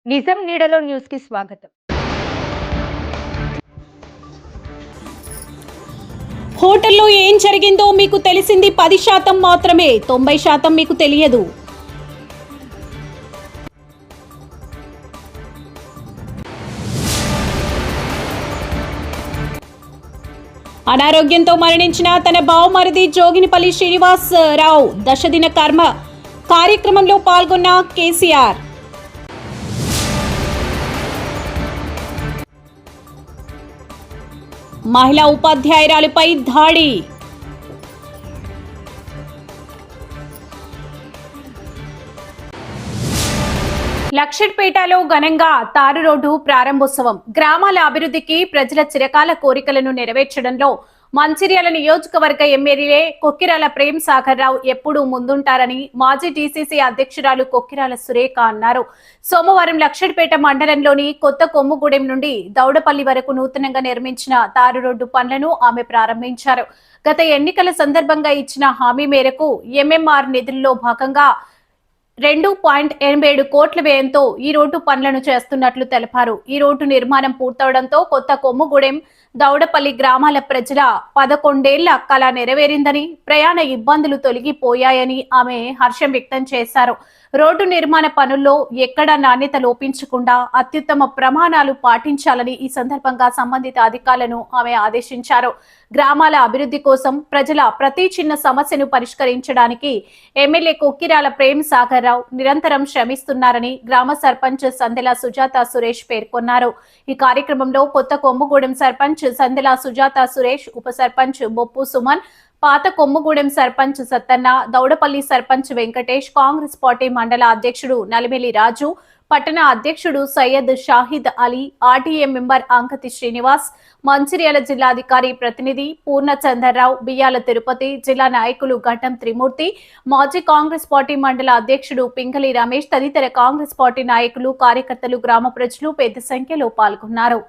నిజం నీడలో న్యూస్‌కి స్వాగతం. హోటల్లో ఏం జరిగిందో మీకు తెలిసింది 10% మాత్రమే, 90% మీకు తెలియదు. అనారోగ్యంతో మరణించిన తన బావమరిది జోగినిపల్లి శ్రీనివాస్ రావు దశదిన కర్మ కార్యక్రమంలో పాల్గొన్న కేసీఆర్. మహిళా ఉపాధ్యాయురాలిపై దాడి. లక్షట్పేటలో ఘనంగా తారు రోడ్డు ప్రారంభోత్సవం. గ్రామాల అభివృద్ధికి ప్రజల చిరకాల కోరికలను నెరవేర్చడంలో మంచిర్యాల నియోజకవర్గ ఎమ్మెల్యే కొక్కిరాల ప్రేమ్ సాగర్ రావు ఎప్పుడూ ముందుంటారని మాజీ డీసీసీ అధ్యక్షురాలు కొక్కిరాల సురేఖ అన్నారు. సోమవారం లక్షట్పేట మండలంలోని కొత్త కొమ్ముగూడెం నుండి దౌడపల్లి వరకు నూతనంగా నిర్మించిన తారు రోడ్డు పనులను ఆమె ప్రారంభించారు. గత ఎన్నికల సందర్భంగా ఇచ్చిన హామీ మేరకు ఎంఎంఆర్ నిధుల్లో భాగంగా 2.87 కోట్ల వ్యయంతో ఈ రోడ్డు పనులను చేస్తున్నట్లు తెలిపారు. ఈ రోడ్డు నిర్మాణం పూర్తవడంతో కొత్త కొమ్ముగూడెం దౌడపల్లి గ్రామాల ప్రజల 11 ఏళ్ల కళ నెరవేరిందని, ప్రయాణ ఇబ్బందులు తొలగిపోయాయని ఆమె హర్షం వ్యక్తం చేశారు. రోడ్డు నిర్మాణ పనుల్లో ఎక్కడా నాణ్యత లోపించకుండా అత్యుత్తమ ప్రమాణాలు పాటించాలని ఈ సందర్భంగా సంబంధిత అధికారులను ఆమె ఆదేశించారు. గ్రామాల అభివృద్ధి కోసం ప్రజల ప్రతి చిన్న సమస్యను పరిష్కరించడానికి ఎమ్మెల్యే కొక్కిరాల ప్రేమ్ సాగర్ రావు నిరంతరం శ్రమిస్తున్నారని గ్రామ సర్పంచ్ సందెల సుజాత సురేష్ పేర్కొన్నారు. ఈ కార్యక్రమంలో కొత్త కొమ్ముగూడెం సర్పంచ్ సందెల సుజాత సురేష్, ఉప సర్పంచ్ బొప్పు సుమన్, పాత కొమ్ముగూడెం సర్పంచ్ సత్తన్న, దౌడపల్లి సర్పంచ్ వెంకటేష్, కాంగ్రెస్ పార్టీ మండల అధ్యక్షుడు నలిమెలి రాజు, పట్టణ అధ్యక్షుడు సయ్యద్ షాహిద్ అలీ, ఆర్టీఏ మెంబర్ అంకతి శ్రీనివాస్, మంచిర్యాల జిల్లాధికారి ప్రతినిధి పూర్ణచందర్రావు, బియ్యాల తిరుపతి, జిల్లా నాయకులు ఘట్టం త్రిమూర్తి, మాజీ కాంగ్రెస్ పార్టీ మండల అధ్యక్షుడు పింగళి రమేష్ తదితర కాంగ్రెస్ పార్టీ నాయకులు, కార్యకర్తలు, గ్రామ ప్రజలు పెద్ద సంఖ్యలో పాల్గొన్నారు.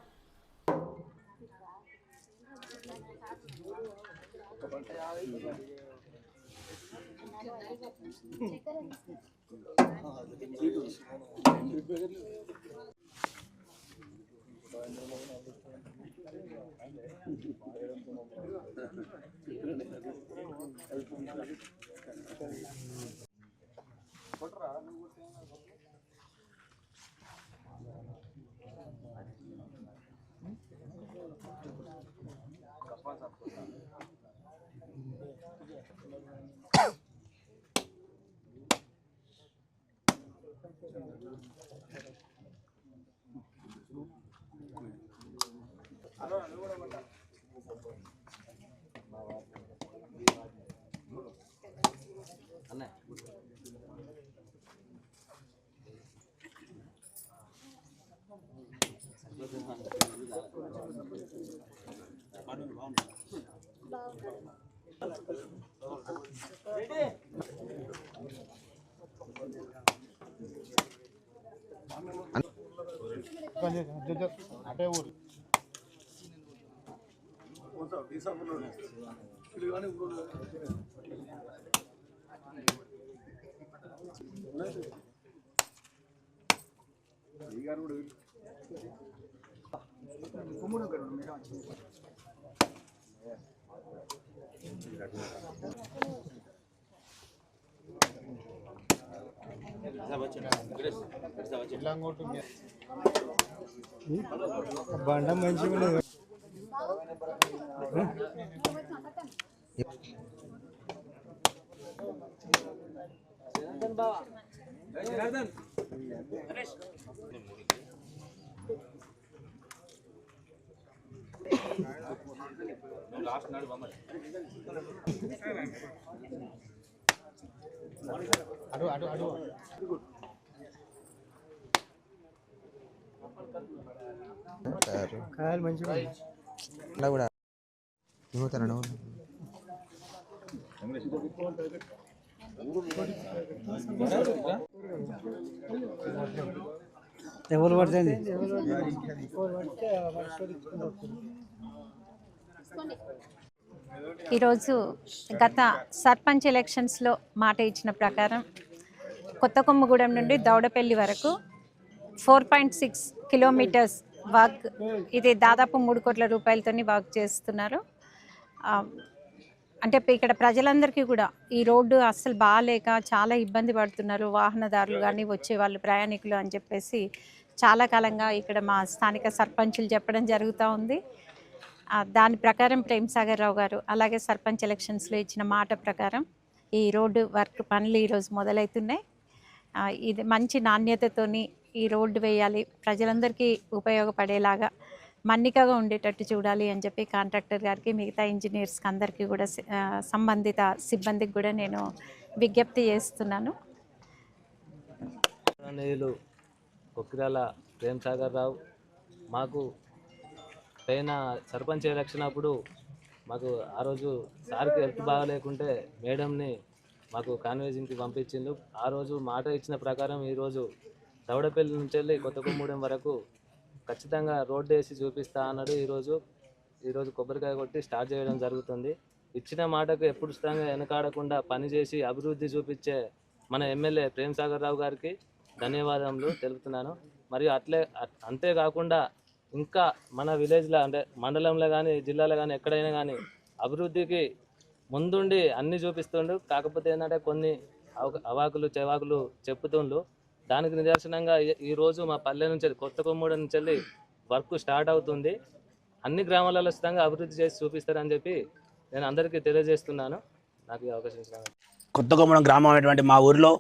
బండ మంచిగా అడు అడు అడు కాయలు మంచిగా కూడా పోతాను. ఎవరు పడుతుంది ఈరోజు గత సర్పంచ్ ఎలక్షన్స్లో మాట ఇచ్చిన ప్రకారం కొత్త కొమ్ముగూడెం నుండి దౌడపల్లి వరకు 4.6 కిలోమీటర్స్ వర్క్. ఇది దాదాపు 3 కోట్ల రూపాయలతో వర్క్ చేస్తున్నారు. అంటే ఇక్కడ ప్రజలందరికీ కూడా ఈ రోడ్డు అస్సలు బాగాలేక చాలా ఇబ్బంది పడుతున్నారు, వాహనదారులు కానీ వచ్చే వాళ్ళు ప్రయాణికులు అని చెప్పేసి చాలా కాలంగా ఇక్కడ మా స్థానిక సర్పంచులు చెప్పడం జరుగుతూ ఉంది. దాని ప్రకారం ప్రేమ్ సాగర్ రావు గారు అలాగే సర్పంచ్ ఎలక్షన్స్లో ఇచ్చిన మాట ప్రకారం ఈ రోడ్డు వర్క్ పనులు ఈరోజు మొదలవుతున్నాయి. ఇది మంచి నాణ్యతతోని ఈ రోడ్డు వేయాలి, ప్రజలందరికీ ఉపయోగపడేలాగా మన్నికగా ఉండేటట్టు చూడాలి అని చెప్పి కాంట్రాక్టర్ గారికి, మిగతా ఇంజనీర్స్కి అందరికీ కూడా సంబంధిత సిబ్బందికి కూడా నేను విజ్ఞప్తి చేస్తున్నాను. కొక్కిరాల ప్రేమ్ సాగర్ రావు మాకు పైన సర్పంచ్ ఎలక్షన్ అప్పుడు మాకు ఆ రోజు సార్కి హెల్త్ బాగాలేకుంటే మేడంని మాకు కాన్వేజింగ్కి పంపించిండు. ఆ రోజు మాట ఇచ్చిన ప్రకారం ఈరోజు దవడపల్లి నుంచి వెళ్ళి కొత్తకొమ్మూడెం వరకు ఖచ్చితంగా రోడ్డు వేసి చూపిస్తా అన్నాడు. ఈరోజు కొబ్బరికాయ కొట్టి స్టార్ట్ చేయడం జరుగుతుంది. ఇచ్చిన మాటకు ఎప్పుడు స్థిరంగా వెనకాడకుండా పనిచేసి అభివృద్ధి చూపించే మన ఎమ్మెల్యే ప్రేమ్ సాగర్ రావు గారికి ధన్యవాదములు తెలుపుతున్నాను. మరియు అంతేకాకుండా ఇంకా మన విలేజ్లో అంటే మండలంలో కానీ జిల్లాలో కానీ ఎక్కడైనా కానీ అభివృద్ధికి ముందుండి అన్నీ చూపిస్తుండు. కాకపోతే ఏంటంటే కొన్ని అవాకులు చెవాకులు చెప్పుతుండ్రు. దానికి నిదర్శనంగా ఈరోజు మా పల్లె నుంచి కొత్తకొమ్మూడెం నుంచి వెళ్ళి వర్క్ స్టార్ట్ అవుతుంది. అన్ని గ్రామాలలో ఖచ్చితంగా అభివృద్ధి చేసి చూపిస్తారని చెప్పి నేను అందరికీ తెలియజేస్తున్నాను. నాకు ఈ అవకాశం ఇచ్చినాను. కొత్తకొమ్మూడెం గ్రామం అనేటువంటి మా ఊరిలో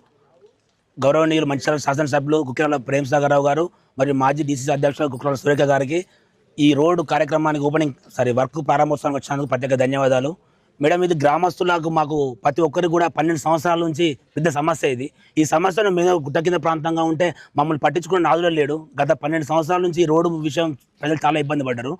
గౌరవనీయులు మంచిర్యాల శాసనసభ్యులు కుక్కిరాల ప్రేమ్ సాగర్ రావు గారు మరియు మాజీ డీసీసీ అధ్యక్షులు కుక్కిరాల సురేఖ గారికి ఈ రోడ్డు కార్యక్రమానికి వర్క్ ప్రారంభోత్సవానికి వచ్చినందుకు ప్రత్యేక ధన్యవాదాలు. మేడం, ఇది గ్రామస్తులకు మాకు ప్రతి ఒక్కరికి కూడా 12 సంవత్సరాల నుంచి పెద్ద సమస్య. ఈ సమస్యను మేము గుట్ట కింద ప్రాంతంగా ఉంటే మమ్మల్ని పట్టించుకునే నాదులే లేడు. గత 12 సంవత్సరాల నుంచి ఈ రోడ్డు విషయం ప్రజలు చాలా ఇబ్బంది పడ్డారు.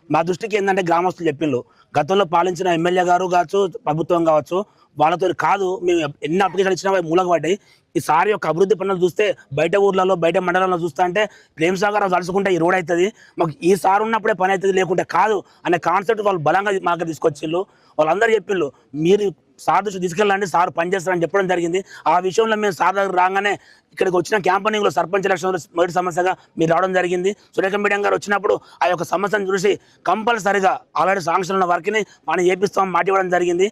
మా దృష్టికి ఏంటంటే గ్రామస్తులు చెప్పిండ్రు, గతంలో పాలించిన ఎమ్మెల్యే గారు కావచ్చు, ప్రభుత్వం కావచ్చు, వాళ్ళతో కాదు మేము ఎన్ని అప్లికేషన్ ఇచ్చినా మూలకు పడ్డాయి. ఈసారి యొక్క అభివృద్ధి పనులు చూస్తే బయట ఊర్లలో బయట మండలంలో చూస్తా అంటే ప్రేమ్ సాగర్ తలుచుకుంటే ఈ రోడ్ అవుతుంది, మాకు ఈసారి ఉన్నప్పుడే పని అవుతుంది లేకుంటే కాదు అనే కాన్సెప్ట్ వాళ్ళు బలంగా మాకు తీసుకొచ్చిళ్ళు. వాళ్ళందరూ చెప్పిండ్రు మీరు సార్ దృష్టి తీసుకెళ్ళండి, సార్ పనిచేస్తారని చెప్పడం జరిగింది. ఆ విషయంలో మేము సార్ దగ్గర రాగానే ఇక్కడికి వచ్చిన క్యాంపెయినింగ్లో సర్పంచ్ ఎలక్షన్లో మొదటి సమస్యగా మీరు రావడం జరిగింది. సురేఖ మేడం గారు వచ్చినప్పుడు ఆ యొక్క సమస్యను చూసి కంపల్సరిగా ఆల్రెడీ శాంక్షన్ ఉన్న వర్క్ని మనం చేపిస్తామని మాట ఇవ్వడం జరిగింది.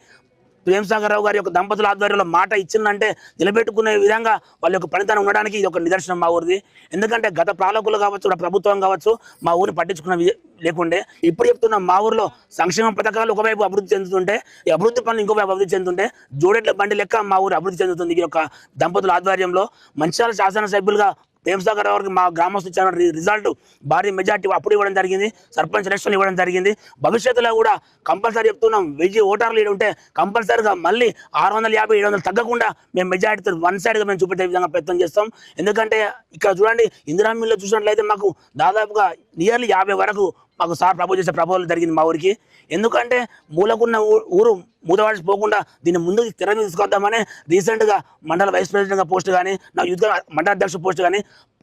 ప్రేమ్ సాగర్ రావు గారి యొక్క దంపతుల ఆధ్వర్యంలో మాట ఇచ్చిందంటే నిలబెట్టుకునే విధంగా వాళ్ళ యొక్క పనితనం ఉండడానికి ఇది ఒక నిదర్శనం మా ఊరిది. ఎందుకంటే గత పాలకులు కావచ్చు, ప్రభుత్వం కావచ్చు, మా ఊరిని పట్టించుకున్న లేకుండే. ఇప్పుడు చెప్తున్న మా ఊరిలో సంక్షేమ పథకాలు ఒకవైపు అభివృద్ధి చెందుతుంటే, ఈ అభివృద్ధి పనులు ఇంకోవైపు అభివృద్ధి చెందుతుంటే, జోడెట్ల బండి లెక్క మా ఊరు అభివృద్ధి చెందుతుంది. ఈ యొక్క దంపతుల ఆధ్వర్యంలో మంచిర్యాల శాసనసభ్యులుగా ప్రేమ్ సాగర్ రావుకి మా గ్రామస్తులు ఇచ్చిన రిజల్ట్ భారీ మెజార్టీ అప్పుడు ఇవ్వడం జరిగింది, సర్పంచ్ ఎలక్షన్ ఇవ్వడం జరిగింది. భవిష్యత్తులో కూడా కంపల్సరీ చెప్తున్నాం, 1000 ఓటర్లు ఉంటే కంపల్సరీగా మళ్ళీ 650-700 తగ్గకుండా మేము మెజార్టీతో వన్ సైడ్గా మేము చూపెట్టే విధంగా ప్రయత్నం చేస్తాం. ఎందుకంటే ఇక్కడ చూడండి, ఇందిరా మిల్లో చూసినట్లయితే మాకు దాదాపుగా నియర్లీ 50 వరకు మాకు సార్ ప్రపోజ్ చేసే ప్రపోజల్ జరిగింది మా ఊరికి. ఎందుకంటే మూలకున్న ఊరు మూతవాడి పోకుండా దీన్ని ముందుకు తెర మీద తీసుకొద్దామని రీసెంట్గా మండల వైస్ ప్రెసిడెంట్గా పోస్ట్ కానీ, నా యూత్ మండల అధ్యక్ష పోస్ట్ కానీ,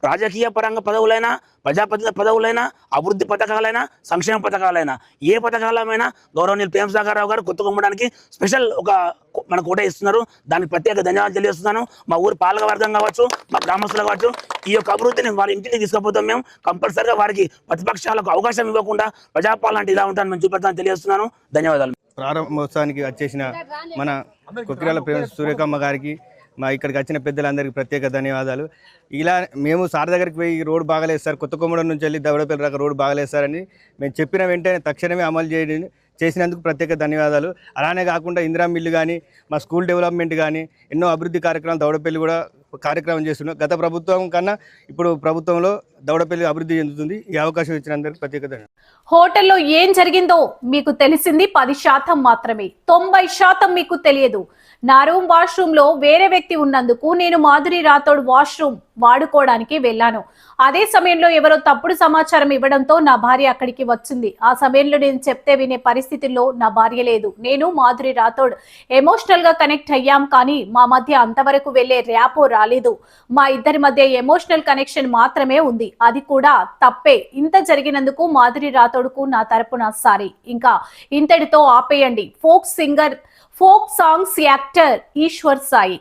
రాజకీయ పరంగా పదవులైనా, ప్రజాప్రతినిధి పదవులైనా, అభివృద్ధి పథకాలైనా, సంక్షేమ పథకాలైనా, ఏ పథకాలమైనా గౌరవనీయులు ప్రేమ్ సాగర్ రావు గారు కొత్తకొమ్మడానికి స్పెషల్ మన కోట ఇస్తున్నారు. దానికి ప్రత్యేక ధన్యవాదాలు తెలియజేస్తున్నాను. మా ఊరు పాలక వర్గం కావచ్చు, మా గ్రామస్తులు కావచ్చు, ఈ యొక్క అభివృద్ధిని వారి ఇంటికి తీసుకుపోతాం. మేము కంపల్సరిగా వారికి ప్రతిపక్షాలకు అవకాశం ఇవ్వకుండా ప్రజాపాలన అంటే ఇలా ఉంటాను మేము చూపెడతానని తెలియజేస్తున్నాను. ధన్యవాదాలు. ప్రారంభోత్సవానికి వచ్చేసిన మన కొక్కిరాల ప్రేమ సూర్యకమ్మ గారికి, మా ఇక్కడికి వచ్చిన పెద్దలందరికీ ప్రత్యేక ధన్యవాదాలు. ఇలా మేము సార్ దగ్గరికి పోయి రోడ్డు బాగలేదు సార్, కొత్తకొమ్మూడెం నుంచి వెళ్ళి దవడపల్లి దాకా రోడ్డు బాగలేదు సార్ అని మేము చెప్పిన వెంటనే తక్షణమే అమలు చేసినందుకు ప్రత్యేక ధన్యవాదాలు. అలానే కాకుండా ఇందిరా మిల్లు కానీ, మా స్కూల్ డెవలప్మెంట్ కానీ, ఎన్నో అభివృద్ధి కార్యక్రమాలు దవడపల్లి కూడా కార్యక్రమం చేస్తున్నాం. గత ప్రభుత్వం కన్నా ఇప్పుడు ప్రభుత్వంలో దవడపల్లి అభివృద్ధి చెందుతుంది. ఈ అవకాశం ఇచ్చినందుకు ప్రత్యేక ధన్యవాదాలు. హోటల్లో ఏం జరిగిందో మీకు తెలిసింది 10% మాత్రమే, 90% మీకు తెలియదు. నా రూమ్ వాష్రూమ్ లో వేరే వ్యక్తి ఉన్నందుకు నేను మాధురి రాథోడ్ వాష్రూమ్ వాడుకోవడానికి వెళ్ళాను. అదే సమయంలో ఎవరో తప్పుడు సమాచారం ఇవ్వడంతో నా భార్య అక్కడికి వచ్చింది. ఆ సమయంలో నేను చెప్తే వినే పరిస్థితుల్లో నా భార్య లేదు. నేను మాధురి రాథోడ్ ఎమోషనల్ గా కనెక్ట్ అయ్యాం, కానీ మా మధ్య అంతవరకు వెళ్లే ర్యాపో రాలేదు. మా ఇద్దరి మధ్య ఎమోషనల్ కనెక్షన్ మాత్రమే ఉంది, అది కూడా తప్పే. ఇంత జరిగినందుకు మాధురి రాథోడ్ కు నా తరపున సారీ. ఇంకా ఇంతటితో ఆపేయండి. Folk songs actor Eshwar Sai.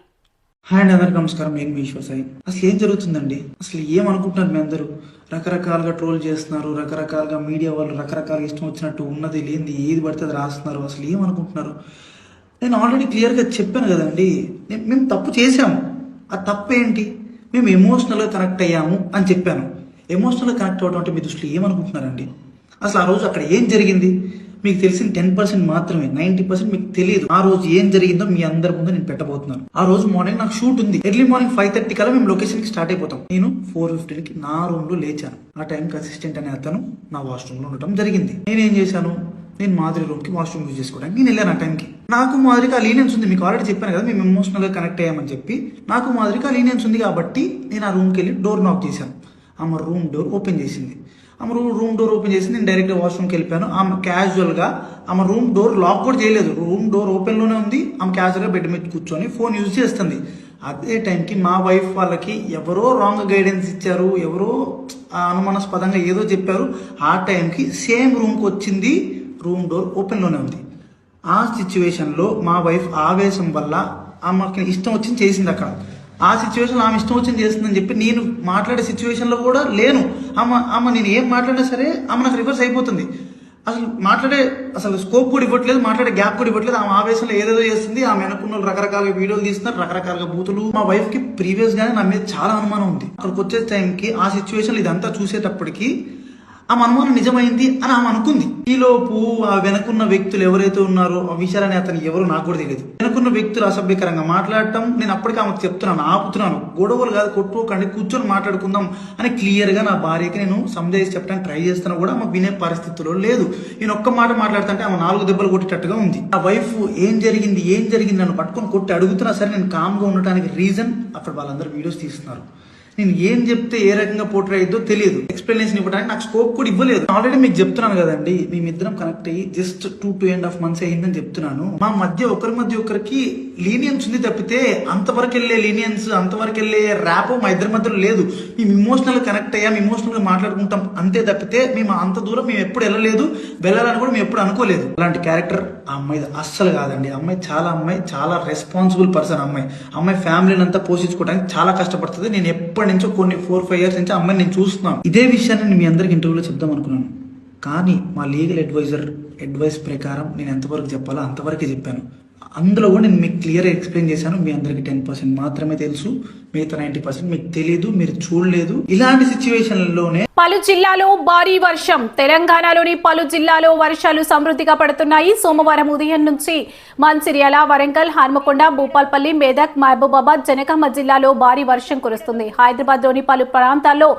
Hi అండి, అందరికీ నమస్కారం. నేను మీ ఈశ్వర్ సాయి. అసలు ఏం జరుగుతుందండి? అసలు ఏమనుకుంటున్నారు మీ అందరూ? రకరకాలుగా ట్రోల్ చేస్తున్నారు, రకరకాలుగా మీడియా వాళ్ళు రకరకాలుగా ఇష్టం వచ్చినట్టు ఉన్నది లేనిది ఏది పడితే అది రాస్తున్నారు. అసలు ఏమనుకుంటున్నారు? నేను ఆల్రెడీ క్లియర్గా చెప్పాను కదండి, మేము తప్పు చేసాము. ఆ తప్పు ఏంటి? మేము ఎమోషనల్గా కనెక్ట్ అయ్యాము అని చెప్పాను. ఎమోషనల్గా కనెక్ట్ అవ్వడం అంటే మీ దృష్టిలో ఏమనుకుంటున్నారండి? అసలు ఆ రోజు అక్కడ ఏం జరిగింది మీకు తెలిసిన 10% మాత్రమే, 90% మీకు తెలియదు. ఆ రోజు ఏం జరిగిందో మీ అందరి ముందు నేను పెట్టబోతున్నాను. ఆ రోజు మార్నింగ్ నాకు షూట్ ఉంది. ఎర్లీ మార్నింగ్ 5:30 కల్లా మేము లొకేషన్ కి స్టార్ట్ అయిపోతాం. నేను 4:15కి నా రూమ్ లో లేచాను. ఆ టైంకి అసిస్టెంట్ అనే అతను నా వాష్రూమ్ లో ఉండటం జరిగింది. నేనేం చేశాను, నేను మాధురి రూమ్ కి వాష్రూమ్ యూజ్ చేసుకోవడానికి నేను వెళ్ళాను. ఆ టైంకి నాకు మాధురికి ఆ లీనియన్స్ ఉంది. మీకు ఆల్రెడీ చెప్పాను కదా, మేము ఎమోషనల్ గా కనెక్ట్ అయ్యామని చెప్పి. నాకు మాధురికి ఆ లీనియన్స్ ఉంది కాబట్టి నేను ఆ రూమ్కి వెళ్ళి డోర్ నాక్ చేశాను. ఆమె రూమ్ డోర్ ఓపెన్ చేసింది. ఆమె రూమ్ డోర్ ఓపెన్ చేసి నేను డైరెక్ట్గా వాష్రూమ్కి వెళ్ళిపోయాను. ఆమె క్యాజువల్గా ఆమె రూమ్ డోర్ లాక్ కూడా చేయలేదు, రూమ్ డోర్ ఓపెన్లోనే ఉంది. ఆమె క్యాజువల్గా బెడ్ మీద కూర్చొని ఫోన్ యూజ్ చేస్తుంది. అదే టైంకి మా వైఫ్ వాళ్ళకి ఎవరో రాంగ్ గైడెన్స్ ఇచ్చారు, ఎవరో అనుమానాస్పదంగా ఏదో చెప్పారు. ఆ టైంకి సేమ్ రూమ్కి వచ్చింది, రూమ్ డోర్ ఓపెన్లోనే ఉంది. ఆ సిచ్యువేషన్లో మా వైఫ్ ఆవేశం వల్ల ఆమెకి ఇష్టం వచ్చింది చేసింది. అక్కడ ఆ సిచ్యువేషన్ ఆమె ఇష్టం వచ్చింది చేస్తుందని చెప్పి నేను మాట్లాడే సిచ్యువేషన్లో కూడా లేను. ఆమె నేను ఏం మాట్లాడినా సరే ఆమె నాకు రివర్స్ అయిపోతుంది. అసలు స్కోప్ కూడా ఇవ్వట్లేదు, మాట్లాడే గ్యాప్ కూడా ఇవ్వట్లేదు. ఆమె ఆవేశంలో ఏదేదో చేస్తుంది. ఆమె వెనకున్న రకరకాల వీడియోలు తీస్తున్నారు, రకరకాల బూతులు. మా వైఫ్ కి ప్రీవియస్ గానే నా మీద చాలా అనుమానం ఉంది. అక్కడికి వచ్చే టైంకి ఆ సిచ్యువేషన్ ఇదంతా చూసేటప్పటికి ఆమె అనుమానం నిజమైంది అని ఆమె అనుకుంది. ఈలోపు ఆ వెనకున్న వ్యక్తులు ఎవరైతే ఉన్నారో, ఆ విషయాలని అతను ఎవరు నాకు కూడా తెలియదు. వెనకున్న వ్యక్తులు అసభ్యకరంగా మాట్లాడటం, నేను అప్పటికి ఆమెకు చెప్తున్నాను, ఆపుతున్నాను, గొడవలు కాదు, కొట్టుకోకండి, కూర్చొని మాట్లాడుకుందాం అని క్లియర్ గా నా భార్యకి నేను సందేశం చెప్పడానికి ట్రై చేస్తున్నా కూడా ఆమె వినే పరిస్థితిలో లేదు. నేను ఒక్క మాట మాట్లాడుతుంటే ఆమె 4 దెబ్బలు కొట్టేటట్టుగా ఉంది. ఆ వైఫ్ ఏం జరిగింది నన్ను పట్టుకొని కొట్టి అడుగుతున్నా సరే నేను కామ్గా ఉండటానికి రీజన్ అక్కడ వాళ్ళందరూ వీడియోస్ తీస్తున్నారు. నేను ఏం చెప్తే ఏ రకంగా పోర్ట్రే అయ్యిద్దో తెలియదు. ఎక్స్ప్లెనేషన్ ఇవ్వడానికి నాకు స్కోప్ కూడా ఇవ్వలేదు. ఆల్రెడీ మీకు చెప్తున్నాను కదండి, మేమిద్దరం కనెక్ట్ అయ్యి జస్ట్ 2.5 months అయ్యిందని చెప్తున్నాను. మా మధ్య ఒకరికి లీనియన్స్ ఉంది తప్పితే అంతవరకు వెళ్ళే లీనియన్స్, అంతవరకు వెళ్ళే ర్యాపో మా ఇద్దరి మధ్యలో లేదు. మేము ఇమోషనల్ గా కనెక్ట్ అయ్యాం, ఇమోషనల్ గా మాట్లాడుకుంటాం అంతే తప్పితే మేము అంత దూరం మేము ఎప్పుడు వెళ్ళాలని కూడా మేము ఎప్పుడు అనుకోలేదు. అలాంటి క్యారెక్టర్ ఆ అమ్మాయి అస్సలు కాదండి. అమ్మాయి చాలా రెస్పాన్సిబుల్ పర్సన్. అమ్మాయి ఫ్యామిలీని అంతా పోషించుకోవడానికి చాలా కష్టపడుతుంది. నేను ఎప్పటి నుంచో కొన్ని 4-5 years నుంచి అమ్మాయిని నేను చూస్తున్నాను. ఇదే విషయాన్ని నేను మీ అందరికి ఇంటర్వ్యూలో చెప్దాం అనుకున్నాను, కానీ మా లీగల్ అడ్వైస్ ప్రకారం నేను ఎంతవరకు చెప్పాలో అంతవరకే చెప్పాను. అందులో కూడా నేను మీకు క్లియర్ ఎక్స్ప్లెయిన్ చేశాను. మీ అందరికి 10% మాత్రమే తెలుసు, మిగతా 90% మీకు తెలియదు, మీరు చూడలేదు. ఇలాంటి సిచ్యువేషన్లలోనే పలు జిల్లాలో భారీ వర్షం. తెలంగాణలోని పలు జిల్లాలో వర్షాలు సమృద్ధిగా పడుతున్నాయి. సోమవారం ఉదయం నుంచి మంచిర్యాల, వరంగల్, హన్మకొండ, భూపాల్పల్లి, మెదక్, మహబూబాబాద్, జనగామ జిల్లాలో భారీ వర్షం కురుస్తుంది. హైదరాబాద్ లోని పలు ప్రాంతాల్లో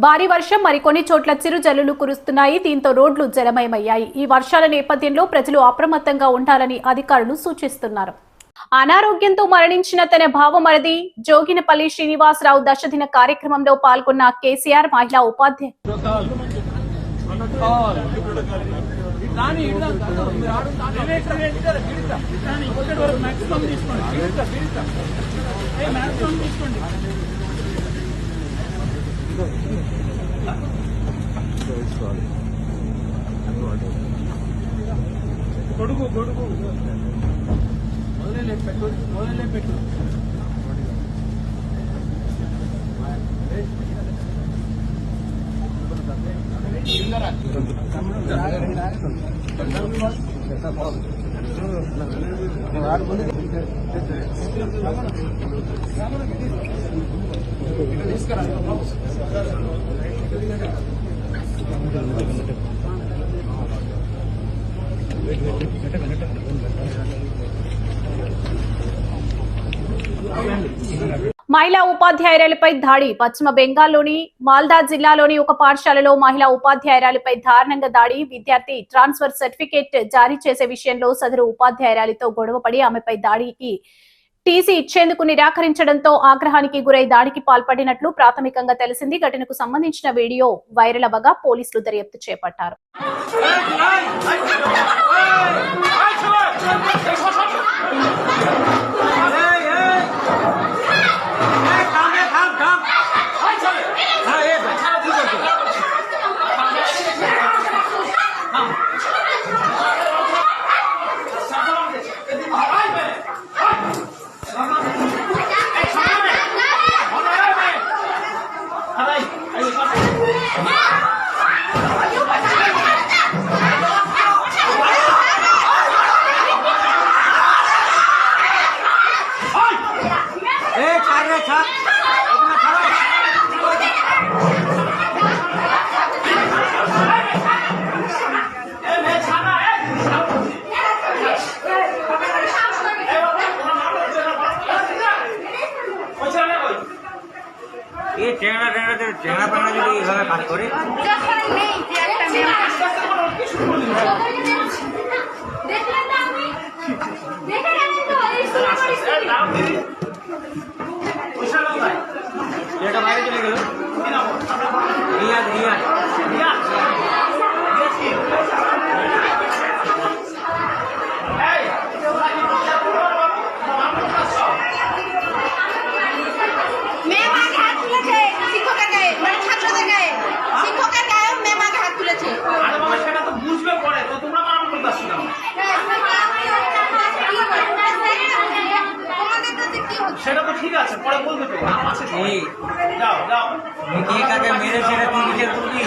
భారీ వర్షం, మరికొన్ని చోట్ల చిరుజల్లులు కురుస్తున్నాయి. దీంతో రోడ్లు జలమయమయ్యాయి. ఈ వర్షాల నేపథ్యంలో ప్రజలు అప్రమత్తంగా ఉండాలని అధికారులు సూచిస్తున్నారు. అనారోగ్యంతో మరణించిన తన భావమరిది జోగినపల్లి శ్రీనివాసరావు దశదిన కార్యక్రమంలో పాల్గొన్న కేసీఆర్ మహిళా ఉపాధ్యాయులు మహిళా ఉపాధ్యాయురాలపై దాడి. పశ్చిమ బెంగాల్లోని మాల్దా జిల్లాలోని ఒక పాఠశాలలో మహిళా ఉపాధ్యాయురాలపై దారుణంగా దాడి. విద్యార్థి ట్రాన్స్ఫర్ సర్టిఫికేట్ జారీ చేసే విషయంలో సదరు ఉపాధ్యాయురాలితో గొడవపడి ఆమెపై దాడికి టీసీ ఇచ్చేందుకు నిరాకరించడంతో ఆగ్రహానికి గురై దాడికి పాల్పడినట్లు ప్రాథమికంగా తెలిసింది. ఘటనకు సంబంధించిన వీడియో వైరల్ అవ్వగా పోలీసులు దర్యాప్తు చేపట్టారు. সেটা তো ঠিক আছে, পরে বলবে তো আছে। যাও যাও, ঠিক আছে, মেরে সেটা তুই বিচার করবি।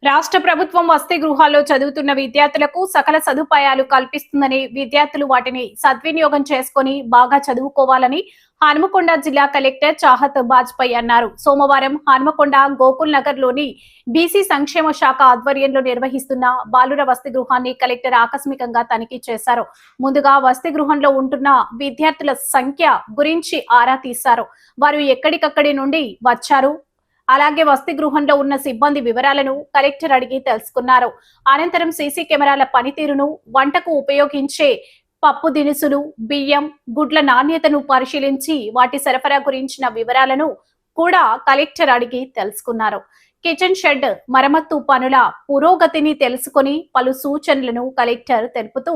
రాష్ట్ర ప్రభుత్వం వసతి గృహాల్లో చదువుతున్న విద్యార్థులకు సకల సదుపాయాలు కల్పిస్తుందని, విద్యార్థులు వాటిని సద్వినియోగం చేసుకుని బాగా చదువుకోవాలని హనుమకొండ జిల్లా కలెక్టర్ చాహత్ బాజ్పేయి అన్నారు. సోమవారం హనుమకొండ గోకుల్ నగర్ లోని బీసీ సంక్షేమ శాఖ ఆధ్వర్యంలో నిర్వహిస్తున్న బాలుర వసతి గృహాన్ని కలెక్టర్ ఆకస్మికంగా తనిఖీ చేశారు. ముందుగా వసతి గృహంలో ఉంటున్న విద్యార్థుల సంఖ్య గురించి ఆరా తీశారు. వారు ఎక్కడికక్కడి నుండి వచ్చారు, అలాగే వసతి గృహంలో ఉన్న సిబ్బంది వివరాలను కలెక్టర్ అడిగి తెలుసుకున్నారు. అనంతరం సీసీ కెమెరాల పనితీరును, వంటకు ఉపయోగించే పప్పు దినుసులు, బియ్యం, గుడ్ల నాణ్యతను పరిశీలించి వాటి సరఫరా గురించిన వివరాలను కూడా కలెక్టర్ అడిగి తెలుసుకున్నారు. కిచెన్ షెడ్ మరమ్మత్తు పనుల పురోగతిని తెలుసుకుని పలు సూచనలను కలెక్టర్ తెలుపుతూ,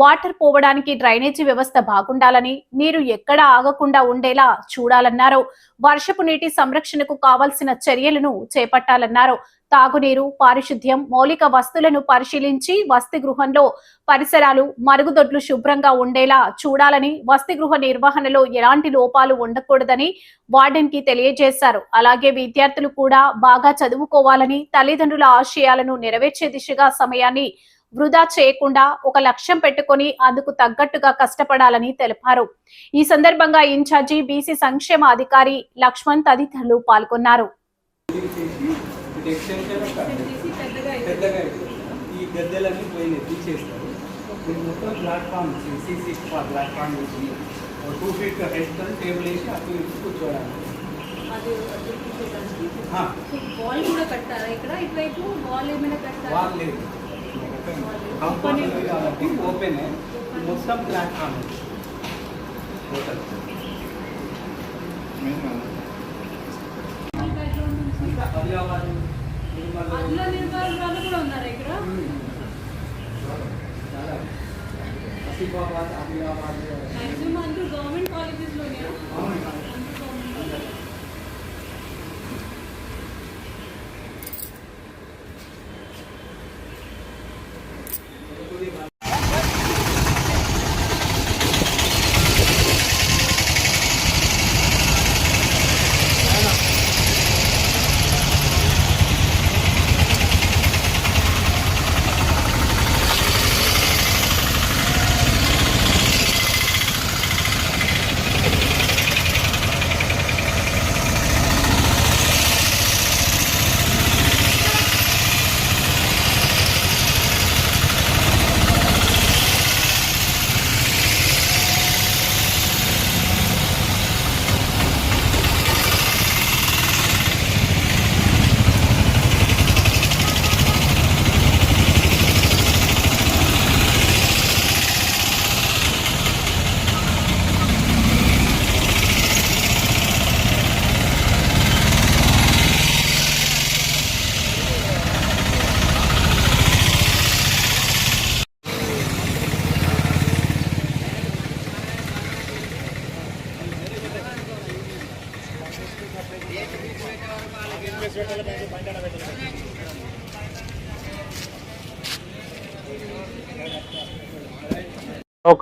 వాటర్ పోవడానికి డ్రైనేజీ వ్యవస్థ బాగుండాలని, నీరు ఎక్కడ ఆగకుండా ఉండేలా చూడాలన్నారు. వర్షపు నీటి సంరక్షణకు కావాల్సిన చర్యలను చేపట్టాలన్నారు. తాగునీరు, పారిశుద్ధ్యం, మౌలిక వస్తువులను పరిశీలించి వసతి గృహంలో పరిసరాలు, మరుగుదొడ్లు శుభ్రంగా ఉండేలా చూడాలని, వసతి గృహ నిర్వహణలో ఎలాంటి లోపాలు ఉండకూడదని వార్డెన్ కి తెలియజేశారు. అలాగే విద్యార్థులు కూడా బాగా చదువుకోవాలని, తల్లిదండ్రుల ఆశయాలను నెరవేర్చే దిశగా సమయాన్ని వృధా చేయకుండా ఒక లక్ష్యం పెట్టుకుని అందుకు తగ్గట్టుగా కష్టపడాలని తెలిపారు. ఈ సందర్భంగా ఇన్ఛార్జి బీసీ సంక్షేమ అధికారి లక్ష్మణ్ తదితరులు పాల్గొన్నారు. పెద్దగా ఈ గద్దెలన్నీ పోయినాయి, తీసేస్తారు. ఇది మొత్తం ప్లాట్ఫామ్ సీసీ ప్లాట్ఫామ్ వేసి 2 feet హైట్ టేబుల్ వేసి అటు ఇటు కూర్చోవడానికి. వాల్ కూడా కట్టారా ఇక్కడ? ఇటువైపు వాల్ ఏమైనా కట్టారా? వాల్ లేదు, కంపౌండ్ కాబట్టి ఓపెన్ మొత్తం ప్లాట్ఫామ్ టోటల్. ఆదిలాబాద్ అందులో నిర్మాణాలు కూడా ఉన్నారా ఇక్కడ? చాలా ఆసిఫాబాద్, ఆదిలాబాద్ మాక్సిమం అందరూ గవర్నమెంట్ కాలేజెస్ లోనే.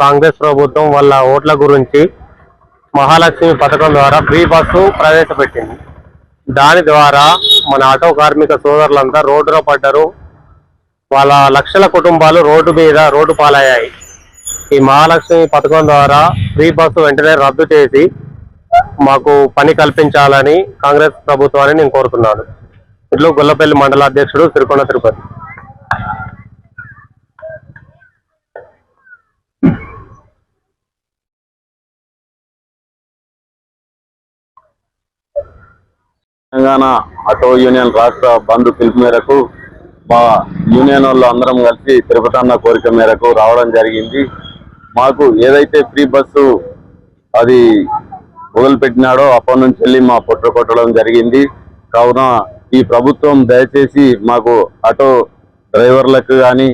కాంగ్రెస్ ప్రభుత్వం వాళ్ళ ఓట్ల గురించి మహాలక్ష్మి పథకం ద్వారా ఫ్రీ బస్సు ప్రవేశపెట్టింది. దాని ద్వారా మన ఆటో కార్మిక సోదరులంతా రోడ్డున పడ్డారు. వాళ్ళ లక్షల కుటుంబాలు రోడ్డు పాలయ్యాయి. ఈ మహాలక్ష్మి పథకం ద్వారా ఫ్రీ బస్సు వెంటనే రద్దు చేసి మాకు పని కల్పించాలని కాంగ్రెస్ ప్రభుత్వాన్ని నేను కోరుతున్నాను. ఇట్లు గొల్లపల్లి మండలాధ్యక్షుడు సిరికొండ తిరుపతి. తెలంగాణ ఆటో యూనియన్ రాష్ట్ర బంధు పిలుపు మేరకు మా యూనియన్ వాళ్ళు అందరం కలిసి తిరుపతి అన్న కోరిక మేరకు రావడం జరిగింది. మాకు ఏదైతే ఫ్రీ బస్సు అది మొదలుపెట్టినాడో అప్పటి నుంచి వెళ్ళి మా పొట్ట కొట్టడం జరిగింది. కావున ఈ ప్రభుత్వం దయచేసి మాకు ఆటో డ్రైవర్లకు కానీ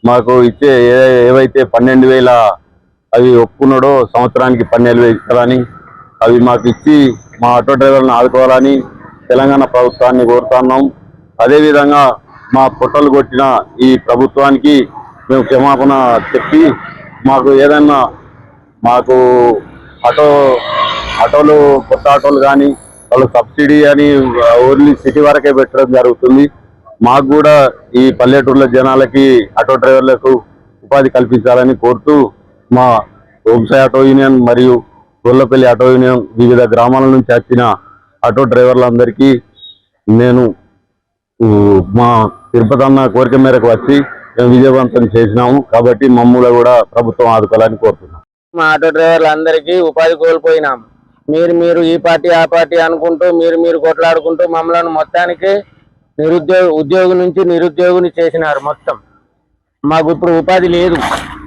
మాకు ఇచ్చే ఏవైతే 12,000 అవి ఒప్పుకున్నాడో సంవత్సరానికి 12,000 ఇస్తారని అవి మాకు ఇచ్చి మా ఆటో డ్రైవర్లను ఆదుకోవాలని తెలంగాణ ప్రభుత్వాన్ని కోరుతున్నాం. అదేవిధంగా మా పొట్టలు కొట్టిన ఈ ప్రభుత్వానికి మేము క్షమాపణ చెప్పి మాకు ఏదన్నా మాకు ఆటోలు కొత్త ఆటోలు కానీ వాళ్ళు సబ్సిడీ అని ఓన్లీ సిటీ వరకే పెట్టడం జరుగుతుంది. మాకు కూడా ఈ పల్లెటూర్ల జనాలకి ఆటో డ్రైవర్లకు ఉపాధి కల్పించాలని కోరుతూ మా వ్యవసాయ ఆటో యూనియన్ మరియు గొల్లపల్లి ఆటో యూనియన్ వివిధ గ్రామాల నుంచి వచ్చిన ఆటో డ్రైవర్లందరికీ నేను మా తిరుపతి అన్న కోరిక మేరకు వచ్చి మేము విజయవంతం చేసినాము. కాబట్టి మమ్మల్ని కూడా ప్రభుత్వం ఆదుకోవాలని కోరుతున్నాం. మా ఆటో డ్రైవర్లందరికీ ఉపాధి కోల్పోయినాం. మీరు ఈ పార్టీ ఆ పార్టీ అనుకుంటూ మీరు కొట్లాడుకుంటూ మమ్మల్ని మొత్తానికి ఉద్యోగి నుంచి నిరుద్యోగిని చేసినారు. మొత్తం మాకు ఇప్పుడు ఉపాధి లేదు.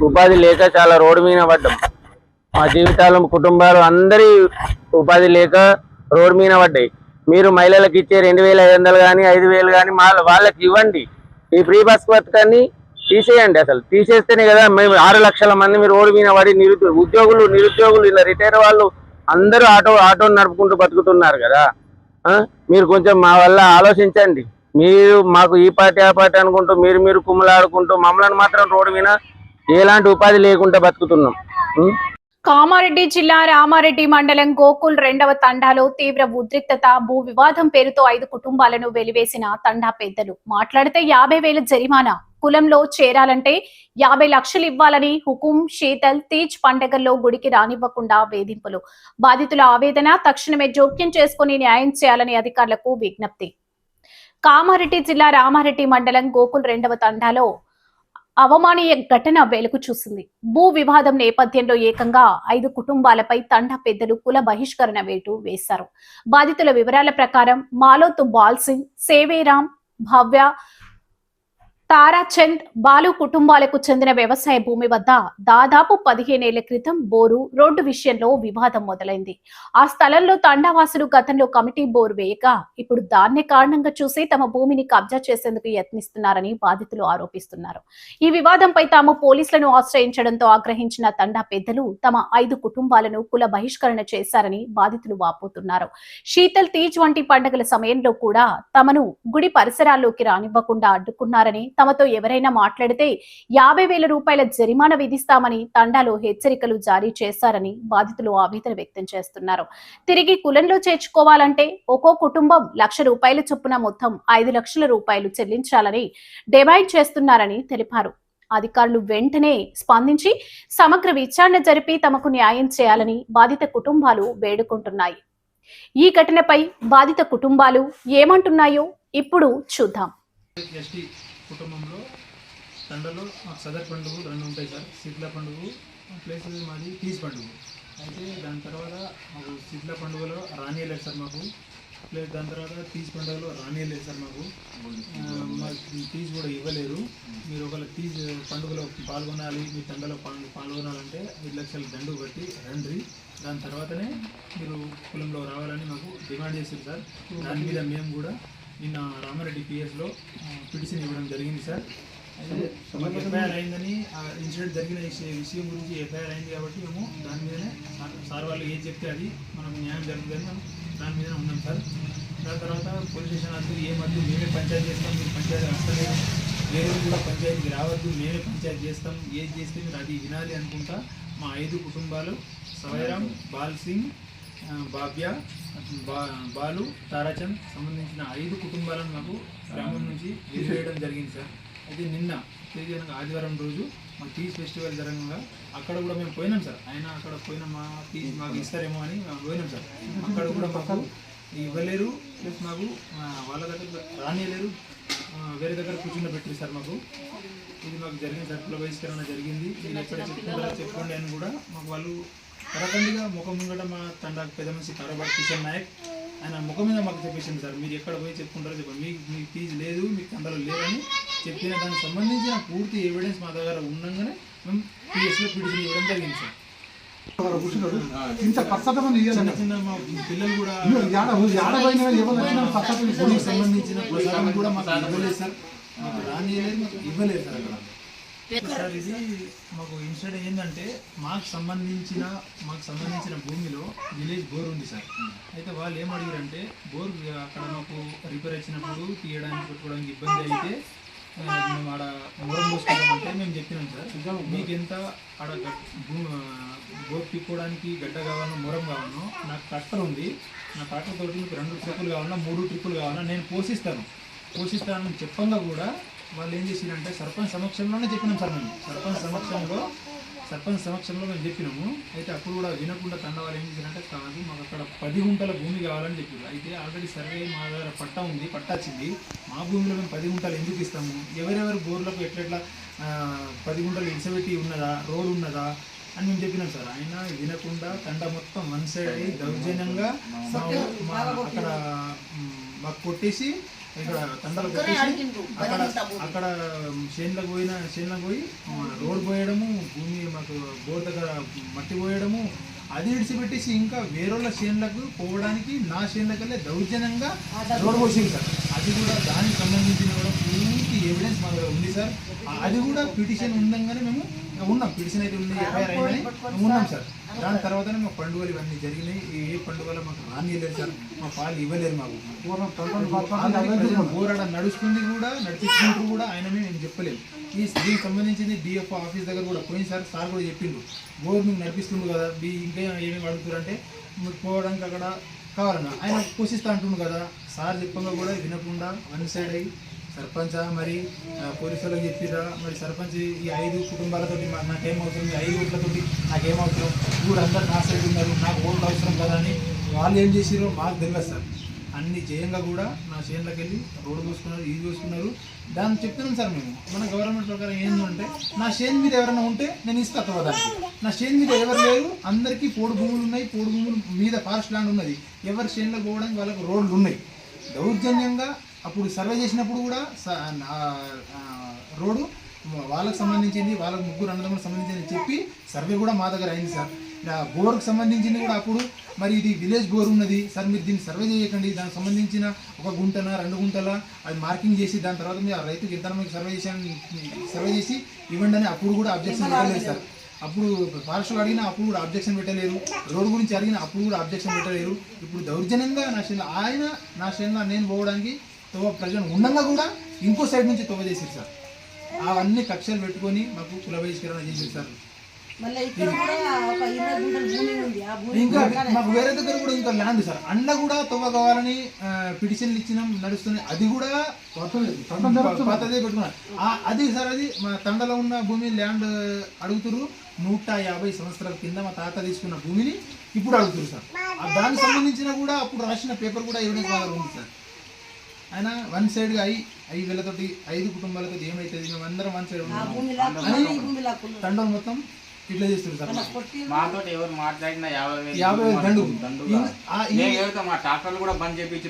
ఉపాధి లేక చాలా రోడ్డు మీద పడ్డాం. మా జీవితాలు కుటుంబాలు అందరి ఉపాధి లేక రోడ్డు మీద పడ్డాయి. మీరు మహిళలకు ఇచ్చే 2,500 కానీ 5,000 కానీ వాళ్ళకి ఇవ్వండి. ఈ ఫ్రీ బస్ పథకాన్ని తీసేయండి. అసలు తీసేస్తేనే కదా మేము 6 లక్షల మంది మీరు రోడ్డు మీద పడి నిరుద్యోగులు ఇలా రిటైర్ వాళ్ళు అందరూ ఆటో నడుపుకుంటూ బతుకుతున్నారు కదా. మీరు కొంచెం మా వల్ల ఆలోచించండి. మీరు మాకు ఈ పార్టీ ఆ పార్టీ అనుకుంటూ మీరు కుమ్మలాడుకుంటూ మమ్మల్ని మాత్రం రోడ్డు మీద ఎలాంటి ఉపాధి లేకుండా బతుకుతున్నాం. కామారెడ్డి జిల్లా రామారెడ్డి మండలం గోకుల్ 2వ తండాలో తీవ్ర ఉద్రిక్తత, భూ వివాదం పేరుతో 5 కుటుంబాలను వెలివేసిన తండా పెద్దలు మాట్లాడితే 50,000 జరిమానా, కులంలో చేరాలంటే 50 లక్షలు ఇవ్వాలని హుకుం, శీతల్ తీజ్ పండగల్లో గుడికి రానివ్వకుండా వేధింపులు. బాధితుల ఆవేదన, తక్షణమే జోక్యం చేసుకుని న్యాయం చేయాలని అధికారులకు విజ్ఞప్తి. కామారెడ్డి జిల్లా రామారెడ్డి మండలం గోకుల్ 2వ తండాలో అవమానీయ ఘటన వెలుగు చూసింది. భూ వివాదం నేపథ్యంలో ఏకంగా 5 కుటుంబాలపై తండా పెద్దలు కుల బహిష్కరణ వేటు వేశారు. బాధితుల వివరాల ప్రకారం మాలోతు బాల్ సింగ్, సేవేరాం, భవ్య, తారాచంద్, బాలు కుటుంబాలకు చెందిన వ్యవసాయ భూమి వద్ద దాదాపు 15 ఏళ్ల క్రితం బోరు, రోడ్డు విషయంలో వివాదం మొదలైంది. ఆ స్థలంలో తండావాసులు గతంలో కమిటీ బోరు వేయగా ఇప్పుడు దాన్నే కారణంగా చూసి తమ భూమిని కబ్జా చేసేందుకు యత్నిస్తున్నారని బాధితులు ఆరోపిస్తున్నారు. ఈ వివాదంపై తాము పోలీసులను ఆశ్రయించడంతో ఆగ్రహించిన తండా పెద్దలు తమ 5 కుటుంబాలను కుల బహిష్కరణ చేశారని బాధితులు వాపోతున్నారు. శీతల్ తీజ్ వంటి పండుగల సమయంలో కూడా తమను గుడి పరిసరాల్లోకి రానివ్వకుండా అడ్డుకున్నారని, తమతో ఎవరైనా మాట్లాడితే 50,000 రూపాయల జరిమానా విధిస్తామని తండాలో హెచ్చరికలు జారీ చేశారని బాధితులు ఆవేదన వ్యక్తం చేస్తున్నారు. తిరిగి కులంలో చేర్చుకోవాలంటే ఒక్కో కుటుంబం 1,00,000 రూపాయల చొప్పున మొత్తం 5 లక్షల రూపాయలు చెల్లించాలని డిమాండ్ చేస్తున్నారని తెలిపారు. అధికారులు వెంటనే స్పందించి సమగ్ర విచారణ జరిపి తమకు న్యాయం చేయాలని బాధిత కుటుంబాలు వేడుకుంటున్నాయి. ఈ ఘటనపై బాధిత కుటుంబాలు ఏమంటున్నాయో ఇప్పుడు చూద్దాం. కుటుంబంలో తండలో మాకు సదర్ పండుగలు 2 ఉంటాయి సార్. శీతల పండుగ ప్లస్ మాది తీజ్ పండుగ. అయితే దాని తర్వాత మాకు శీతల పండుగలో రానియలేదు సార్ మాకు. ప్లస్ దాని తర్వాత తీజ్ పండుగలో రానియలేదు సార్ మాకు. తీజ్ కూడా ఇవ్వలేరు. మీరు ఒకవేళ తీజ్ పండుగలో పాల్గొనాలి, మీ తండలో పాల్గొనాలంటే 5 లక్షల దండు కట్టి రండి, దాని తర్వాతనే మీరు కులంలో రావాలని మాకు డిమాండ్ చేశారు సార్. దాని మీద మేము కూడా నిన్న రామారెడ్డి పిఎస్లో పిటిషన్ ఇవ్వడం జరిగింది సార్. అయితే మాకు ఎఫ్ఐఆర్ అయిందని, ఆ ఇన్సిడెంట్ జరిగిన విషయం గురించి ఎఫ్ఐఆర్ అయింది కాబట్టి మేము దాని మీదనే సార్ వాళ్ళు ఏది చెప్తే అది మనకు న్యాయం జరుగుతుందని మేము దాని మీదనే ఉన్నాం సార్. దాని తర్వాత పోలీస్ స్టేషన్ వద్దు, ఏమద్దు, మేమే పంచాయతీ చేస్తాం, మీరు పంచాయతీ వస్తలేదు వేరే కూడా పంచాయతీకి రావద్దు, మేమే పంచాయతీ చేస్తాం, ఏది చేస్తే మీరు అది వినాలి అనుకుంటా మా 5 కుటుంబాలు సవైరామ్, బాల్ సింగ్, బాబ్య, బాలు, తారాచంద్ సంబంధించిన 5 కుటుంబాలను మాకు గ్రామం నుంచి వెలివేయడం జరిగింది సార్. అయితే నిన్న ఆదివారం రోజు మా పీస్ ఫెస్టివల్ జరగగా అక్కడ కూడా మేము పోయినాం సార్. ఆయన అక్కడ పోయిన మా పీస్ మాకు ఇస్తారేమో అని పోయినాం సార్. అక్కడ కూడా మాకు ఇవ్వలేరు, ప్లస్ మాకు వాళ్ళ దగ్గర రానియలేరు, వేరే దగ్గర కూర్చుండబెట్టారు సార్. మాకు ఇది మాకు జరిగింది సార్, కుల బహిష్కరణ జరిగింది. మీరు ఎక్కడ చెప్పుకుంటారో చెప్పుకోండి అని కూడా మాకు వాళ్ళు కరకండిగా ముఖం ముంగట మా తండా పెద్ద మనిషి కారోబార్ కిషన్ నాయక్ ఆయన ముఖం మీద మాకు చెప్పేసింది సార్, మీరు ఎక్కడ పోయి చెప్పుకుంటారో చెప్పండి, మీకు ఫీజు లేదు, మీకు తండలు లేదని చెప్పిన దానికి సంబంధించిన పూర్తి ఎవిడెన్స్ మా దగ్గర ఉండగానే మేము పిఎస్లో పిటిషన్ ఇవ్వడం జరిగింది సార్. చిన్న చిన్న మా పిల్లలు కూడా సంబంధించిన ప్రసాదం కూడా మాకు ఇవ్వలేదు సార్, మాకు రానియలేదు, మాకు ఇవ్వలేదు సార్. అక్కడ సార్ ఇది మాకు ఇన్సిడెంట్ ఏంటంటే మాకు సంబంధించిన భూమిలో విలేజ్ బోర్ ఉంది సార్. అయితే వాళ్ళు ఏం అడిగారంటే బోర్ అక్కడ మాకు రిపేర్ వచ్చినప్పుడు తీయడానికి పెట్టుకోవడానికి ఇబ్బంది అయితే మేము ఆడ మొరం పోసుకుంటామంటే మేము చెప్పినాం సార్, మీకు ఎంత ఆడ బోర్ తిప్పుకోవడానికి గడ్డ కావాలన్నా మొరం కావాలనో నాకు ట్రాక్టర్ ఉంది, నా ట్రాక్టర్ తోటి మీకు 2 ట్రిప్పులు కావాలన్నా 3 ట్రిప్పులు కావాలన్నా నేను పోషిస్తానని చెప్పంగా కూడా వాళ్ళు ఏం చేసిరంటే సర్పంచ్ సమక్షంలోనే చెప్పినాం సార్. మేము సర్పంచ్ సమక్షంలో మేము చెప్పినాము. అయితే అప్పుడు కూడా వినకుండా తండ వాళ్ళు ఏం చేశారంటే కాదు మాకు అక్కడ 10 గుంటల భూమి కావాలని చెప్పారు. అయితే ఆల్రెడీ సర్వే మా దగ్గర పట్టా ఉంది, పట్టా వచ్చింది, మా భూమిలో మేము 10 గుంటలు ఎందుకు ఇస్తాము, ఎవరెవరి బోర్లకు ఎట్లెట్లా 10 గుంటలు ఇన్సబెట్టి ఉన్నదా, రోడ్ ఉన్నదా అని మేము చెప్పినాం సార్. ఆయన వినకుండా తండ మొత్తం 1 సైడ్ అయ్యి దౌర్జన్యంగా అక్కడ మాకు కొట్టేసి ఇక్కడ తండలు కొట్టేసి అక్కడ చేనులకు పోయి రోడ్ పోయడము, భూమి మాకు బోర్ దగ్గర మట్టి పోయడము, అది విడిచిపెట్టేసి ఇంకా వేరేళ్ళ చేనులకు పోవడానికి నా చేనులకల్లే దౌర్జన్యంగా రోడ్ పోసింది సార్. అది కూడా దానికి సంబంధించిన కూడా పూర్తి ఎవిడెన్స్ మా దగ్గర ఉంది సార్. అది కూడా పిటిషన్ ఉందంగానే మేము ఉన్నాం, పిటిషన్ అయితే ఉంది, ఎఫ్ఐఆర్ అయిందని ఉన్నాం సార్. దాని తర్వాతనే మా పండుగలు ఇవన్నీ జరిగినాయి. ఏ పండుగలో మాకు రానియలేదు సార్, మా పాలు ఇవ్వలేరు మాకు. బోరాడ నడుస్తుంది కూడా, నడిపించుకుంటూ కూడా ఆయన మేము చెప్పలేము. దీనికి సంబంధించింది డిఎఫ్ఓ ఆఫీస్ దగ్గర కూడా పోయింది సార్ కూడా చెప్పిండు, బోర్ మీకు నడిపిస్తుండు కదా, ఇంకా ఏమేమి అడుగుతారంటే మీకు పోవడానికి అక్కడ కావాలన్నా ఆయన పోషిస్తా అంటుండు కదా సార్. చెప్పంగా కూడా వినకుండా 1 సైడ్ అయ్యి సర్పంచ్ మరి పోలీసులకు చెప్పిరా, మరి సర్పంచ్ ఈ 5 కుటుంబాలతోటి నాకేం అవసరం, ఈ 5 ఓట్లతోటి నాకేం అవసరం, ఇప్పుడు అందరు నా సైడ్ ఉన్నారు, నాకు ఓట్లు అవసరం కదా అని వాళ్ళు ఏం చేసిరో మాకు తెలియదు సార్. అన్ని జయంగా కూడా నా చేనులకు వెళ్ళి రోడ్డు పోసుకున్నారు, ఇది చూసుకున్నారు. దాన్ని చెప్తున్నాం సార్ మేము. మన గవర్నమెంట్ ప్రకారం ఏంటంటే నా చేను మీద ఎవరైనా ఉంటే నేను ఇస్తా దానికి. నా చేను మీద ఎవరు లేరు, అందరికీ పోడు భూములు ఉన్నాయి, పోడు భూముల మీద ఫారెస్ట్ ల్యాండ్ ఉన్నది, ఎవరి చేనులకు పోవడానికి వాళ్ళకు రోడ్లు ఉన్నాయి. దౌర్జన్యంగా అప్పుడు సర్వే చేసినప్పుడు కూడా రోడ్డు వాళ్ళకు సంబంధించింది, వాళ్ళకు 3 అన్నదమ్ములకు సంబంధించింది చెప్పి సర్వే కూడా మా దగ్గర అయింది సార్. బోర్కు సంబంధించింది కూడా అప్పుడు మరి ఇది విలేజ్ బోర్ ఉన్నది సార్, మీరు దీన్ని సర్వే చేయకండి, దానికి సంబంధించిన 1 గుంటన 2 గుంటల అది మార్కింగ్ చేసి దాని తర్వాత మీరు ఆ రైతుకి ఎంత మీకు సర్వే చేసి ఇవ్వండి అని అప్పుడు కూడా అబ్జెక్షన్ పెట్టలేదు సార్. అప్పుడు ఫారెస్ట్లో అడిగినా అప్పుడు కూడా అబ్జెక్షన్ పెట్టలేరు, రోడ్డు గురించి అడిగినా అప్పుడు కూడా అబ్జెక్షన్ పెట్టలేరు. ఇప్పుడు దౌర్జన్యంగా నా చేనులో నేను పోవడానికి ప్రజలు ఉండగా కూడా ఇంకో సైడ్ నుంచి తవ్వ చేసారు సార్. అవన్నీ కక్షలు పెట్టుకొని మాకు కుల బహిష్కరణ చేసారు సార్. ఇంకా మాకు వేరే దగ్గర కూడా ఇంకా ల్యాండ్ సార్, అండ్ల కూడా తవ్వ కావాలని పిటిషన్లు ఇచ్చినాం, నడుస్తున్నాయి. అది కూడా పాతదే పెట్టుకున్నారు. అది సార్ అది మా తండలో ఉన్న భూమి ల్యాండ్ అడుగుతురు. 150 సంవత్సరాల కింద మా తాత తీసుకున్న భూమిని ఇప్పుడు అడుగుతురు సార్. దానికి సంబంధించిన కూడా అప్పుడు రాసిన పేపర్ కూడా ఎవిడెన్స్ బాగా ఉంది సార్. ఆయన 1 సైడ్గా అయ్యి వీళ్ళతోటి 5 కుటుంబాలతో ఏమైతుంది, మేము అందరం 1 సైడ్ ఉన్నాం తండలు మొత్తం ఇట్లా చేస్తారు సార్. మాతో ఎవరు మాట్లాడినా 50,000 దండు మా ట్రాక్టర్లు కూడా బంద్ చేపించి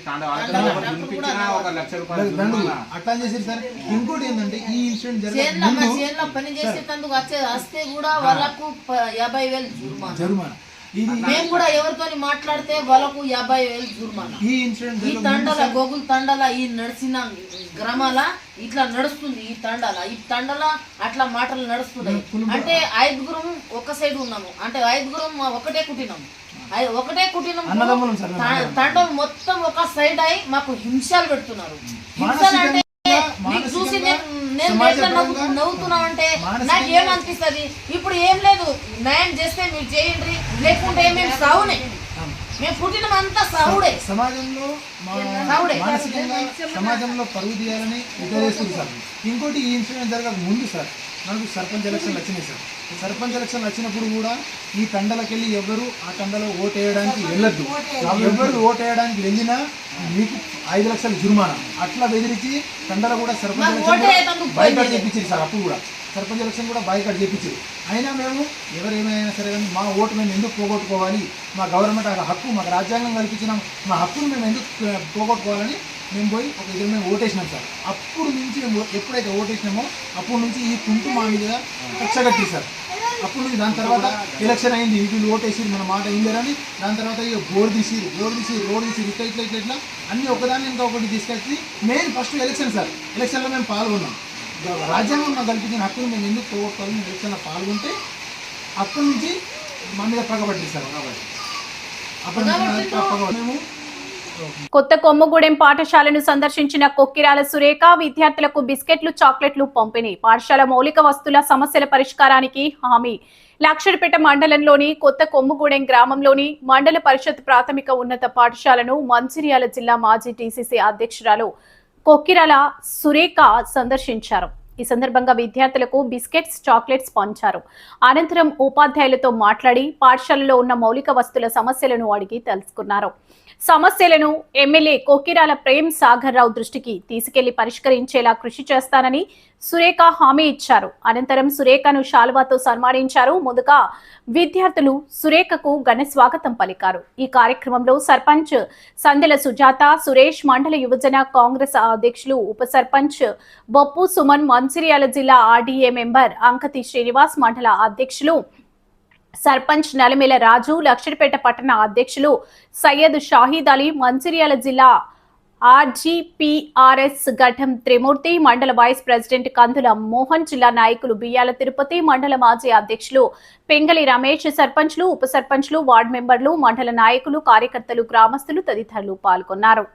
అట్లా చేశారు సార్. ఇంకోటి ఏంటంటే ఈ ఇన్సిడెంట్ పని చేసేందుకు వస్తే కూడా వాళ్ళకు 50,000 జుర్మానా. మేము కూడా ఎవరితో మాట్లాడితే వాళ్ళకు 50,000 జుర్మానా. ఈ తండల గోగుల్ తండల ఈ నడిచిన గ్రామాల ఇట్లా నడుస్తుంది. ఈ తండల అట్లా మాటలు నడుస్తున్నాయి. అంటే 5గురం ఒక సైడ్ ఉన్నాము, అంటే 5గురం ఒకటే కుట్టినాము, తండలు మొత్తం ఒక సైడ్ అయి మాకు హింసలు పెడుతున్నారు. హింసలు అంటే చూసి నేను ఎట్లా నవ్వుతున్నావు అంటే నాకు ఏమనిపిస్తుంది? ఇప్పుడు ఏం లేదు, న్యాయం చేస్తే మీరు చేయండి, లేకుంటే మేము సావునే, మేము పుట్టినమంతా సావుడే. సమాజంలో మానసికంగా సమాజంలో పరుగు తీయాలని ఉద్దేశిస్తుంది సార్. ఇంకోటి ఈ ఇన్సిడెంట్ జరగక ముందు సార్ మనకు సర్పంచ్ ఎలక్షన్లు వచ్చినాయి సార్. సర్పంచ్ ఎలక్షన్లు వచ్చినప్పుడు కూడా ఈ తండలకెళ్ళి ఎవరు ఆ తండలో ఓటు వేయడానికి వెళ్ళొద్దు, ఎవరు ఓటు వేయడానికి వెళ్ళినా మీకు 5 లక్షల జుర్మానా అట్లా బెదిరించి తండలు కూడా సర్పంచ్ ఎలక్షన్ బైకాట్ చేయించారు సార్. అప్పుడు కూడా సర్పంచ్ ఎలక్షన్ కూడా బైకాట్ చేయించారు. అయినా మేము ఎవరేమైనా సరే కానీ మా ఓటు మేము ఎందుకు పోగొట్టుకోవాలి, మా గవర్నమెంట్ ఆ హక్కు మాకు రాజ్యాంగం కల్పించిన మా హక్కును మేము ఎందుకు పోగొట్టుకోవాలని మేము పోయి ఒక దగ్గర మేము ఓటేసినాం సార్. అప్పుడు నుంచి మేము ఎప్పుడైతే ఓటేసినామో అప్పటి నుంచి ఈ కుంటు మా మీద కక్షగట్టి సార్. అప్పుడు నుంచి దాని తర్వాత ఎలక్షన్ అయింది, వీళ్ళు ఓటేసి మన మాట అయిందని దాని తర్వాత ఇక రోడ్ తీసి ఇట్లా ఇట్లా ఇట్లా ఇట్లా అన్నీ ఒకదాన్ని ఇంకా ఒకటి తీసుకొచ్చి మెయిన్ ఫస్ట్ ఎలక్షన్ సార్. ఎలక్షన్లో మేము పాల్గొన్నాం. రాజ్యాంగం మాకు కల్పించిన హక్కును మేము ఎందుకు పోగొట్టుకోవాలి, మేము ఎలక్షన్లో పాల్గొంటే అప్పటి నుంచి మా మీద పగబట్టింది సార్. కాబట్టి అప్పటి మేము కొత్త కొమ్మగూడెం పాఠశాలను సందర్శించిన కొక్కిరాల సురేఖ విద్యార్థులకు బిస్కెట్లు, చాక్లెట్లు పంపిణీ. పాఠశాల మౌలిక వస్తువుల సమస్యల పరిష్కారానికి హామీ. లక్షడిపేట మండలంలోని కొత్త కొమ్మగూడెం గ్రామంలోని మండల పరిషత్ ప్రాథమిక ఉన్నత పాఠశాలను మంచిర్యాల జిల్లా మాజీ టీసీసీ అధ్యక్షురాలు కొక్కిరాల సురేఖ సందర్శించారు. ఈ సందర్భంగా విద్యార్థులకు బిస్కెట్స్, చాక్లెట్స్ పంచారు. అనంతరం ఉపాధ్యాయులతో మాట్లాడి పాఠశాలలో ఉన్న మౌలిక వస్తువుల సమస్యలను అడిగి తెలుసుకున్నారు. సమస్యలను ఎమ్మెల్యే కొక్కిరాల ప్రేమ్ సాగర్ రావు దృష్టికి తీసుకెళ్లి పరిష్కరించేలా కృషి చేస్తానని సురేఖ హామీ ఇచ్చారు. అనంతరం సురేఖను శాలువాతో సన్మానించారు. ముందుగా విద్యార్థులు సురేఖకు ఘన స్వాగతం పలికారు. ఈ కార్యక్రమంలో సర్పంచ్ సందెల సుజాత, సురేష్, మండల యువజన కాంగ్రెస్ అధ్యక్షులు ఉప సర్పంచ్ బొప్పు సుమన్, మంచిర్యాల జిల్లా ఆర్డీఏ మెంబర్ అంకతి శ్రీనివాస్, మండల అధ్యక్షులు సర్పంచ్ నలమేల రాజు, లక్షడిపేట పట్టణ అధ్యక్షులు సయ్యద్ షాహీద్ అలీ, మంచిర్యాల జిల్లా ఆర్జీపీఆర్ఎస్ ఘటం త్రిమూర్తి, మండల వైస్ ప్రెసిడెంట్ కందుల మోహన్, జిల్లా నాయకులు బియ్యాల తిరుపతి, మండల మాజీ అధ్యక్షులు పెంగలి రమేష్, సర్పంచ్లు, ఉప సర్పంచ్లు, వార్డు మెంబర్లు, మండల నాయకులు, కార్యకర్తలు, గ్రామస్తులు తదితరులు పాల్గొన్నారు.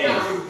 Yeah.